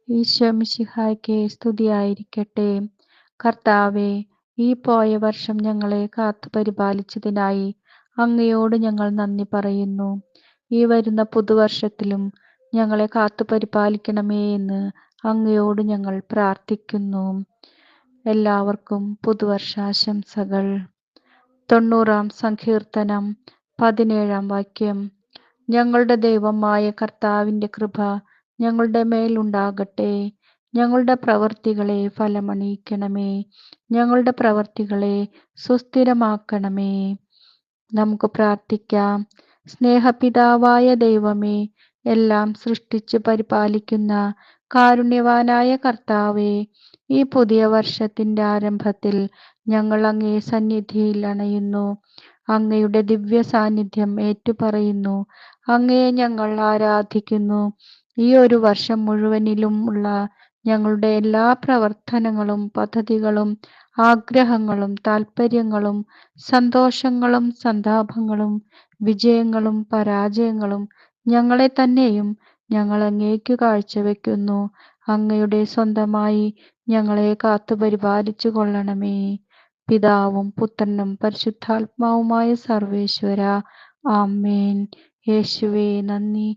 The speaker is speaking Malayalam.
ഈശോ മിശിഹായ്ക്ക് സ്തുതിയായിരിക്കട്ടെ. കർത്താവേ, ഈ പോയ വർഷം ഞങ്ങളെ കാത്തു പരിപാലിച്ചതിനായി അങ്ങയോട് ഞങ്ങൾ നന്ദി പറയുന്നു. ഈ വരുന്ന പുതുവർഷത്തിലും ഞങ്ങളെ കാത്തു പരിപാലിക്കണമേ എന്ന് അങ്ങയോട് ഞങ്ങൾ പ്രാർത്ഥിക്കുന്നു. എല്ലാവർക്കും പുതുവർഷാശംസകൾ. 90-ാം സങ്കീർത്തനം 17-ാം വാക്യം. ഞങ്ങളുടെ ദൈവമായ കർത്താവിൻ്റെ കൃപ ഞങ്ങളുടെ മേലുണ്ടാകട്ടെ. ഞങ്ങളുടെ പ്രവൃത്തികളെ ഫലമണിയിക്കണമേ. ഞങ്ങളുടെ പ്രവൃത്തികളെ സുസ്ഥിരമാക്കണമേ. നമുക്ക് പ്രാർത്ഥിക്കാം. സ്നേഹപിതാവായ ദൈവമേ, എല്ലാം സൃഷ്ടിച്ച് പരിപാലിക്കുന്ന കാരുണ്യവാനായ കർത്താവേ, ഈ പുതിയ വർഷത്തിൻ്റെ ആരംഭത്തിൽ ഞങ്ങൾ അങ്ങേ സന്നിധിയിൽ അണയുന്നു. അങ്ങയുടെ ദിവ്യ സാന്നിധ്യം ഏറ്റുപറയുന്നു. അങ്ങയെ ഞങ്ങൾ ആരാധിക്കുന്നു. ഈ ഒരു വർഷം മുഴുവനിലും ഉള്ള ഞങ്ങളുടെ എല്ലാ പ്രവർത്തനങ്ങളും പദ്ധതികളും ആഗ്രഹങ്ങളും താല്പര്യങ്ങളും സന്തോഷങ്ങളും സന്താപങ്ങളും വിജയങ്ങളും പരാജയങ്ങളും ഞങ്ങളെ തന്നെയും ഞങ്ങൾ അങ്ങേക്കു കാഴ്ചവെക്കുന്നു. അങ്ങയുടെ സ്വന്തമായി ഞങ്ങളെ കാത്തു പരിപാലിച്ചു കൊള്ളണമേ. പിതാവും പുത്രനും പരിശുദ്ധാത്മാവുമായ സർവേശ്വര, ആമേൻ. യേശുവേ നന്ദി.